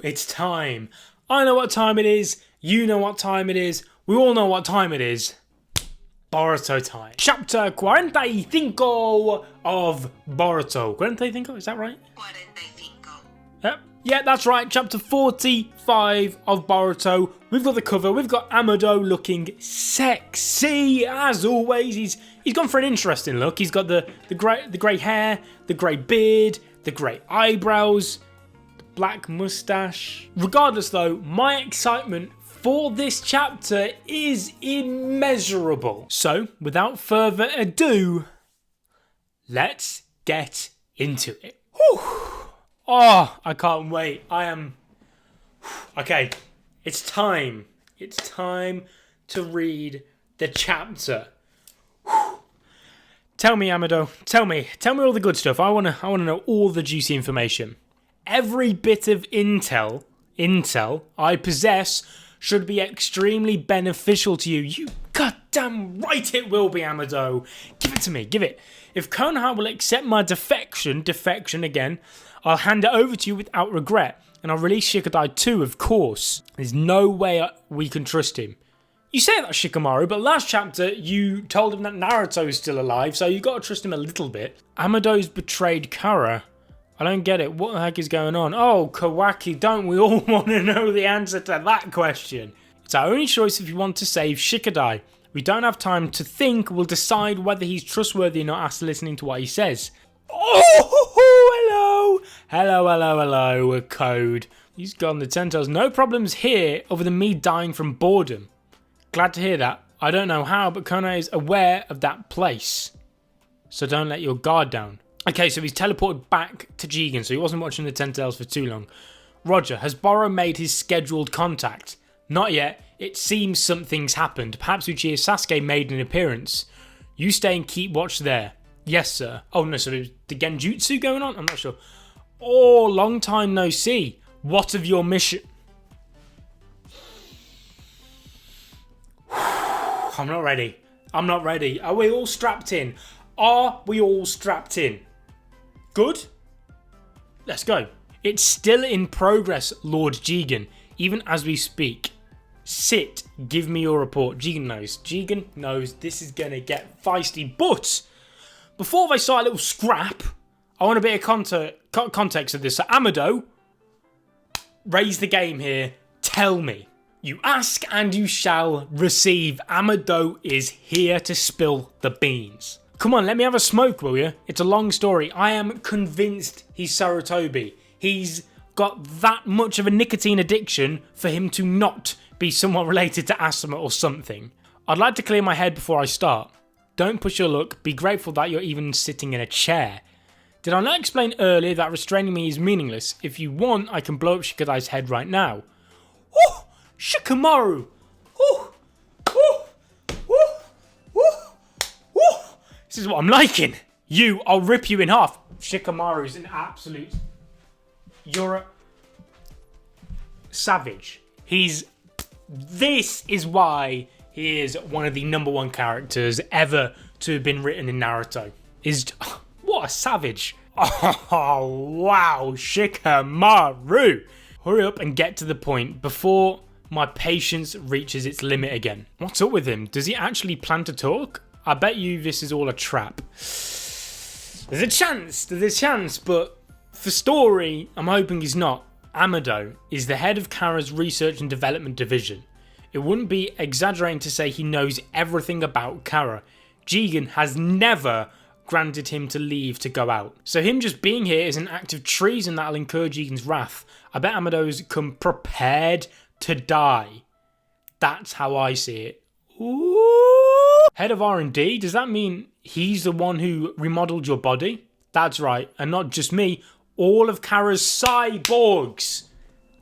It's time. I know what time it is. You know what time it is. We all know what time it is. Boruto time. Chapter 45 of Boruto. 45, is that right? 45. Yeah, that's right. Chapter 45 of Boruto. We've got the cover. We've got Amado looking sexy as always. He's gone for an interesting look. He's got the grey hair, the grey beard, the grey eyebrows, the black mustache. Regardless though, my excitement for this chapter is immeasurable. So, without further ado, let's get into it. Whew. Oh, I can't wait. Okay, it's time. It's time to read the chapter. Tell me, Amado. Tell me all the good stuff. I wanna know all the juicy information. Every bit of intel I possess should be extremely beneficial to you. You goddamn right it will be, Amado. Give it to me. Give it. If Konoha will accept my defection again, I'll hand it over to you without regret, and I'll release Shikadai too, of course. There's no way we can trust him. You say that, Shikamaru, but last chapter you told him that Naruto is still alive, so you got to trust him a little bit. Amado's betrayed Kara. I don't get it. What the heck is going on? Oh, Kawaki, don't we all want to know the answer to that question? It's our only choice if you want to save Shikadai. We don't have time to think. We'll decide whether he's trustworthy or not after listening to what he says. Oh, hello, Code. He's gone the 10 toes. No problems here other than me dying from boredom. Glad to hear that. I don't know how, but Konoha is aware of that place. So don't let your guard down. Okay, so he's teleported back to Jigen, so he wasn't watching the 10 tails for too long. Roger, has Boro made his scheduled contact? Not yet. It seems something's happened. Perhaps Uchiha Sasuke made an appearance. You stay and keep watch there. Yes, sir. Oh, no, so there's the Genjutsu going on? I'm not sure. Oh, long time no see. What of your mission? I'm not ready. Are we all strapped in? Good? Let's go. It's still in progress, Lord Jigen, even as we speak. Sit, give me your report. Jigen knows this is going to get feisty, but before they start a little scrap, I want a bit of context of this. So Amado, raise the game here. Tell me. You ask and you shall receive. Amado is here to spill the beans. Come on, let me have a smoke, will you? It's a long story. I am convinced he's Sarutobi. He's got that much of a nicotine addiction for him to not be somewhat related to asthma or something. I'd like to clear my head before I start. Don't push your luck. Be grateful that you're even sitting in a chair. Did I not explain earlier that restraining me is meaningless? If you want, I can blow up Shikadai's head right now. Oh, Shikamaru! Oh, oh, oh, oh, oh. This is what I'm liking. I'll rip you in half. Shikamaru's an absolute... You're a... savage. This is why he is one of the #1 characters ever to have been written in Naruto. What a savage. Oh, wow, Shikamaru. Hurry up and get to the point before my patience reaches its limit again. What's up with him? Does he actually plan to talk? I bet you this is all a trap. There's a chance, but for story, I'm hoping he's not. Amado is the head of Kara's research and development division. It wouldn't be exaggerating to say he knows everything about Kara. Jigen has never granted him to leave to go out. So him just being here is an act of treason that'll incur Jigen's wrath. I bet Amado's come prepared to die. That's how I see it. Ooh. Head of R&D? Does that mean he's the one who remodeled your body? That's right, and not just me. All of Kara's cyborgs.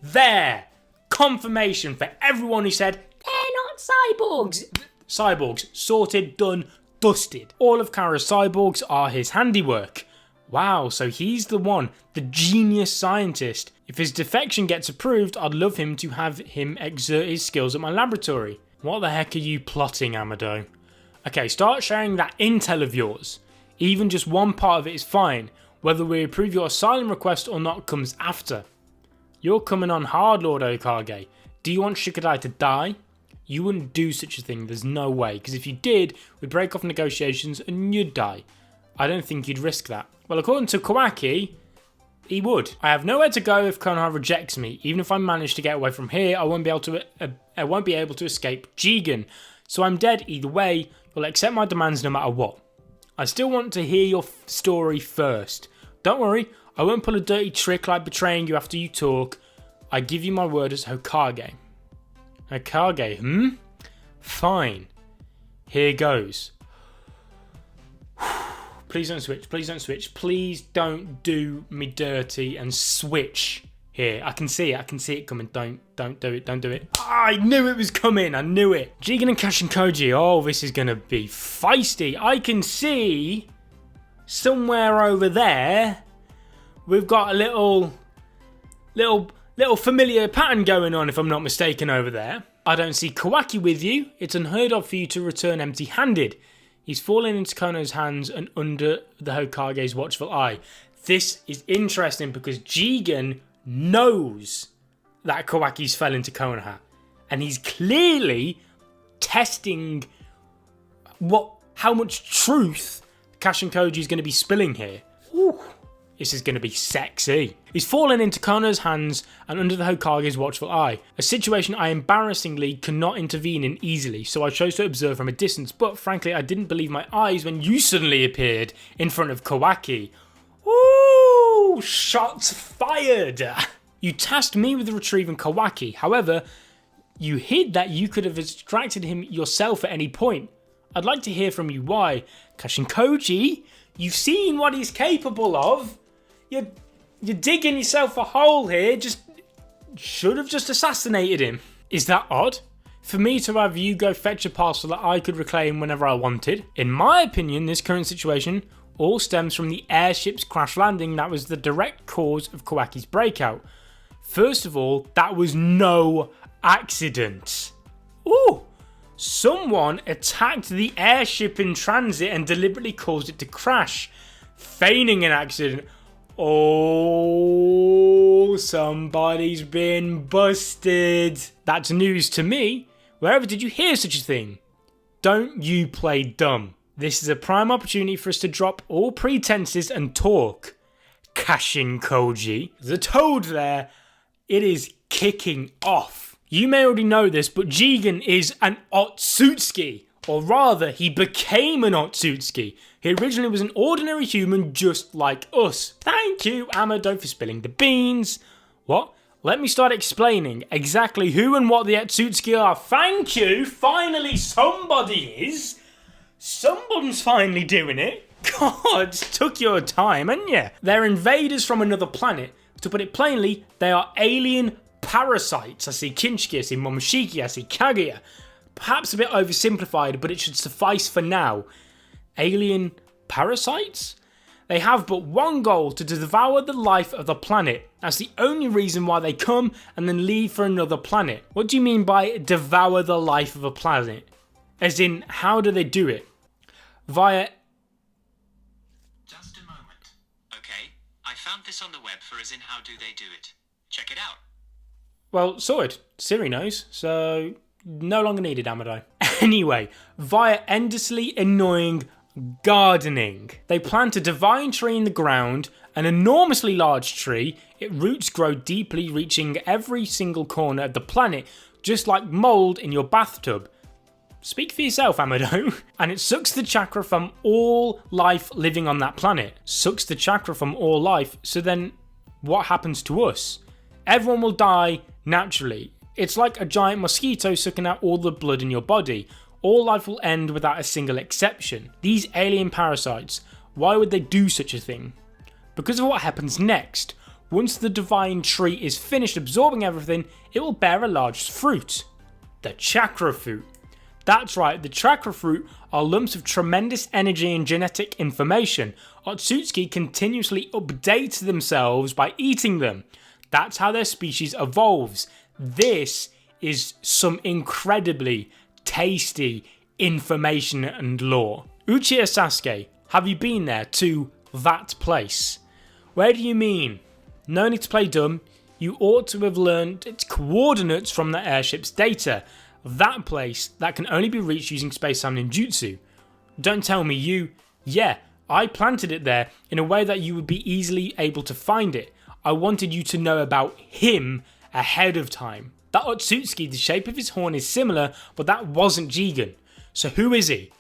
There. Confirmation for everyone who said, they're not cyborgs. Cyborgs. Sorted, done, dusted. All of Kara's cyborgs are his handiwork. Wow, so he's the one, the genius scientist. If his defection gets approved, I'd love him to have him exert his skills at my laboratory. What the heck are you plotting, Amado? Okay, start sharing that intel of yours. Even just one part of it is fine. Whether we approve your asylum request or not comes after. You're coming on hard, Lord Hokage. Do you want Shikadai to die? You wouldn't do such a thing, there's no way, because if you did, we'd break off negotiations and you'd die. I don't think you'd risk that. Well, according to Kawaki, he would. I have nowhere to go if Konoha rejects me. Even if I manage to get away from here, I won't be able to escape Jigen. So I'm dead either way. You'll accept my demands no matter what. I still want to hear your story first. Don't worry, I won't pull a dirty trick like betraying you after you talk. I give you my word as Hokage. Hokage, Fine. Here goes. Please don't switch. Please don't switch. Please don't do me dirty and switch here. I can see it. I can see it coming. Don't do it. Don't do it. I knew it was coming. I knew it. Jigen and Kashin Koji. Oh, this is going to be feisty. I can see somewhere over there we've got a little familiar pattern going on, if I'm not mistaken, over there. I don't see Kawaki with you. It's unheard of for you to return empty-handed. He's fallen into Kono's hands and under the Hokage's watchful eye. This is interesting because Jigen knows that Kawaki's fell into Konoha. And he's clearly testing how much truth Kashin Koji is going to be spilling here. Whew. This is going to be sexy. He's fallen into Kono's hands and under the Hokage's watchful eye. A situation I embarrassingly cannot intervene in easily, so I chose to observe from a distance, but frankly I didn't believe my eyes when you suddenly appeared in front of Kawaki. Ooh, shots fired! You tasked me with retrieving Kawaki, however, you hid that you could have extracted him yourself at any point. I'd like to hear from you why. Kashin Koji, you've seen what he's capable of. You're digging yourself a hole here. Should have just assassinated him. Is that odd? For me to have you go fetch a parcel that I could reclaim whenever I wanted? In my opinion, this current situation all stems from the airship's crash landing that was the direct cause of Kawaki's breakout. First of all, that was no accident. Ooh! Someone attacked the airship in transit and deliberately caused it to crash, feigning an accident. Oh, somebody's been busted. That's news to me. Wherever did you hear such a thing? Don't you play dumb. This is a prime opportunity for us to drop all pretenses and talk. Kashin Koji. There's a toad there. It is kicking off. You may already know this, but Jigen is an Otsutsuki. Or rather, he became an Otsutsuki. He originally was an ordinary human just like us. Thank you, Amado, for spilling the beans. What? Let me start explaining exactly who and what the Otsutsuki are. Thank you. Finally, somebody is. Someone's finally doing it. God, took your time, hadn't you? They're invaders from another planet. To put it plainly, they are alien parasites. I see Kinshiki, I see Momoshiki, I see Kaguya. Perhaps a bit oversimplified, but it should suffice for now. Alien parasites? They have but one goal, to devour the life of the planet. That's the only reason why they come and then leave for another planet. What do you mean by devour the life of a planet? As in, how do they do it? Via... Just a moment. Okay, I found this on the web for as in how do they do it. Check it out. Well, sorted. Siri knows, so... no longer needed, Amado. Anyway, via endlessly annoying gardening. They plant a divine tree in the ground, an enormously large tree. Its roots grow deeply, reaching every single corner of the planet, just like mould in your bathtub. Speak for yourself, Amado. And it sucks the chakra from all life living on that planet. Sucks the chakra from all life, so then what happens to us? Everyone will die naturally. It's like a giant mosquito sucking out all the blood in your body. All life will end without a single exception. These alien parasites, why would they do such a thing? Because of what happens next. Once the divine tree is finished absorbing everything, it will bear a large fruit. The chakra fruit. That's right, the chakra fruit are lumps of tremendous energy and genetic information. Otsutsuki continuously update themselves by eating them. That's how their species evolves. This is some incredibly tasty information and lore. Uchiha Sasuke, have you been there to that place? Where do you mean? No need to play dumb. you ought to have learned its coordinates from the airship's data. That place that can only be reached using space-time ninjutsu. Don't tell me yeah, I planted it there in a way that you would be easily able to find it. I wanted you to know about him ahead of time. That Otsustuki, the shape of his horn is similar, but that wasn't Jigen. So who is he?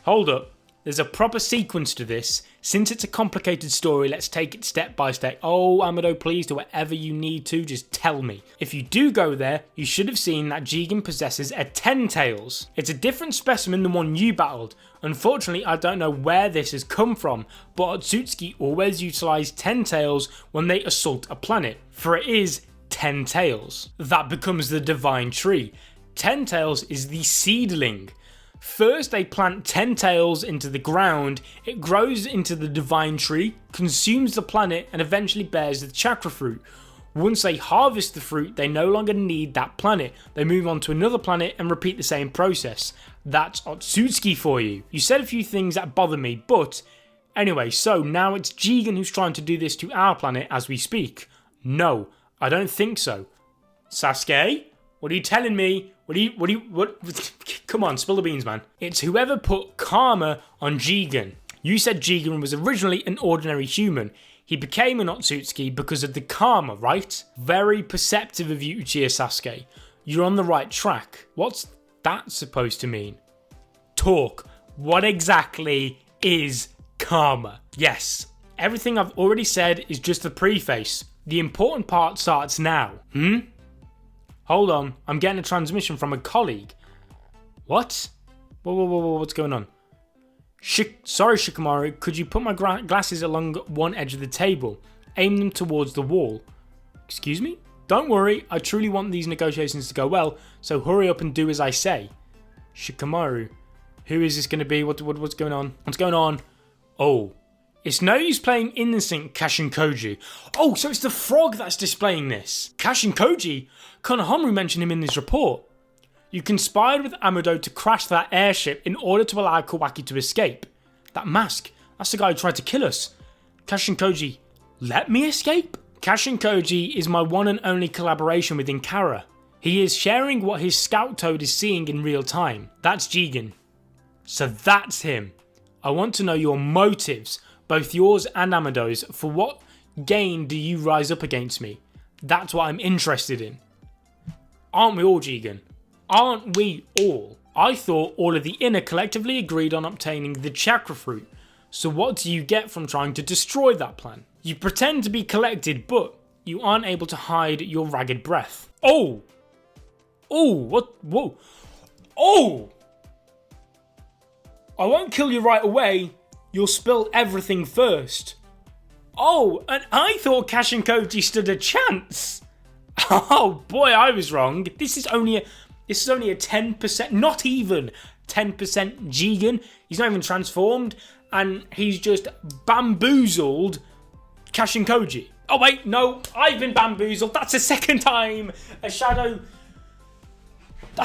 Hold up. There's a proper sequence to this. Since it's a complicated story, let's take it step by step. Oh, Amado, please do whatever you need to, just tell me. If you do go there, you should have seen that Jigen possesses a 10 tails. It's a different specimen than one you battled. Unfortunately, I don't know where this has come from, but Otsustuki always utilize 10 tails when they assault a planet, for it is 10 tails. That becomes the divine tree. 10 tails is the seedling. First, they plant 10 tails into the ground, it grows into the divine tree, consumes the planet, and eventually bears the chakra fruit. Once they harvest the fruit, they no longer need that planet. They move on to another planet and repeat the same process. That's Otsustuki for you. You said a few things that bother me, but anyway, so now it's Jigen who's trying to do this to our planet as we speak. No, I don't think so. Sasuke? What are you telling me? What? Come on, spill the beans, man. It's whoever put karma on Jigen. You said Jigen was originally an ordinary human. He became an Otsustuki because of the karma, right? Very perceptive of you, Uchiha Sasuke. You're on the right track. What's that supposed to mean? Talk. What exactly is karma? Yes, everything I've already said is just the preface. The important part starts now. Hold on, I'm getting a transmission from a colleague. What? Whoa, what's going on? Sorry, Shikamaru, could you put my glasses along one edge of the table? Aim them towards the wall. Excuse me? Don't worry, I truly want these negotiations to go well, so hurry up and do as I say. Shikamaru, who is this going to be? What's going on? What's going on? Oh, it's no use playing innocent Kashin Koji. Oh, so it's the frog that's displaying this. Kashin Koji? Konohamaru mentioned him in his report. You conspired with Amado to crash that airship in order to allow Kawaki to escape. That mask, that's the guy who tried to kill us. Kashin Koji, let me escape? Kashin Koji is my one and only collaboration with Inkara. He is sharing what his scout toad is seeing in real time. That's Jigen. So that's him. I want to know your motives, both yours and Amado's. For what gain do you rise up against me? That's what I'm interested in. Aren't we all, Jigen? Aren't we all? I thought all of the inner collectively agreed on obtaining the chakra fruit. So what do you get from trying to destroy that plan? You pretend to be collected, but you aren't able to hide your ragged breath. Oh! Oh, what? Whoa. Oh! I won't kill you right away. You'll spill everything first. Oh, and I thought Kashin Koji stood a chance. Oh boy, I was wrong. This is only a 10%, not even 10% Jigen. He's not even transformed, and he's just bamboozled Kashin Koji. Oh wait, no, I've been bamboozled. That's the second time That's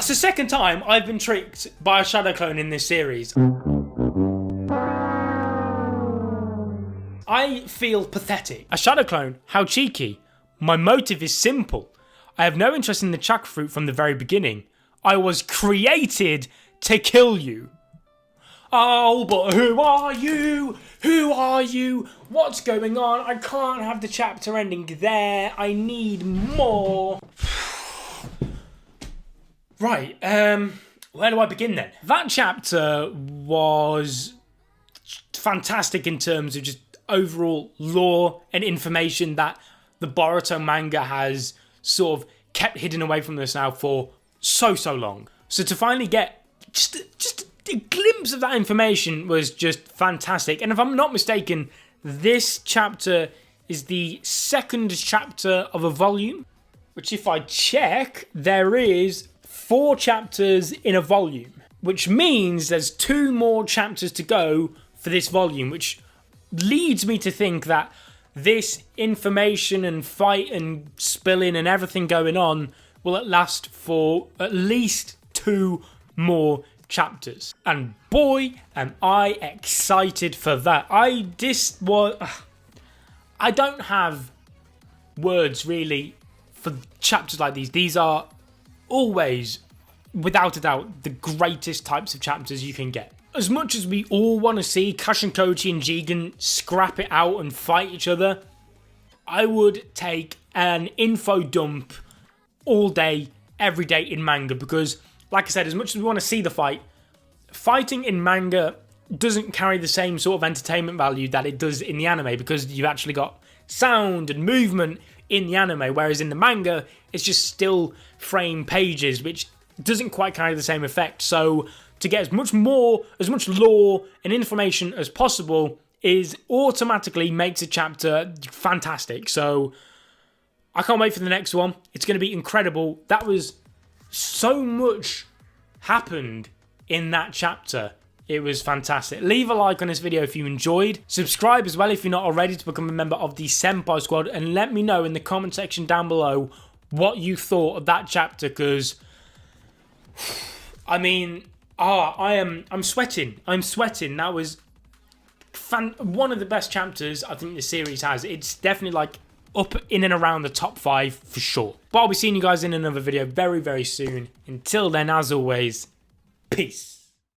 the second time I've been tricked by a shadow clone in this series. I feel pathetic. A shadow clone? How cheeky. My motive is simple. I have no interest in the chakra fruit from the very beginning. I was created to kill you. Oh, but who are you? Who are you? What's going on? I can't have the chapter ending there. I need more. Right, where do I begin then? That chapter was fantastic in terms of just overall lore and information that the Boruto manga has sort of kept hidden away from us now for so long. So to finally get just a glimpse of that information was just fantastic. And if I'm not mistaken, this chapter is the second chapter of a volume, which if I check, there is 4 chapters in a volume, which means there's 2 more chapters to go for this volume, which leads me to think that this information and fight and spilling and everything going on will last for at least 2 more chapters. And boy, am I excited for that. I don't have words really for chapters like these are always, without a doubt, the greatest types of chapters you can get. As much as we all want to see Kashin Koji and Jigen scrap it out and fight each other, I would take an info dump all day, every day in manga, because, like I said, as much as we want to see the fight, fighting in manga doesn't carry the same sort of entertainment value that it does in the anime, because you've actually got sound and movement in the anime, whereas in the manga, it's just still frame pages, which doesn't quite carry the same effect. So to get as much lore and information as possible is automatically makes a chapter fantastic. So I can't wait for the next one. It's going to be incredible. That was so much happened in that chapter. It was fantastic. Leave a like on this video if you enjoyed. Subscribe as well if you're not already to become a member of the Senpai Squad. And let me know in the comment section down below what you thought of that chapter. Because, I mean, I'm sweating. I'm sweating. That was one of the best chapters I think the series has. It's definitely like up in and around the top 5 for sure. But I'll be seeing you guys in another video very, very soon. Until then, as always, peace.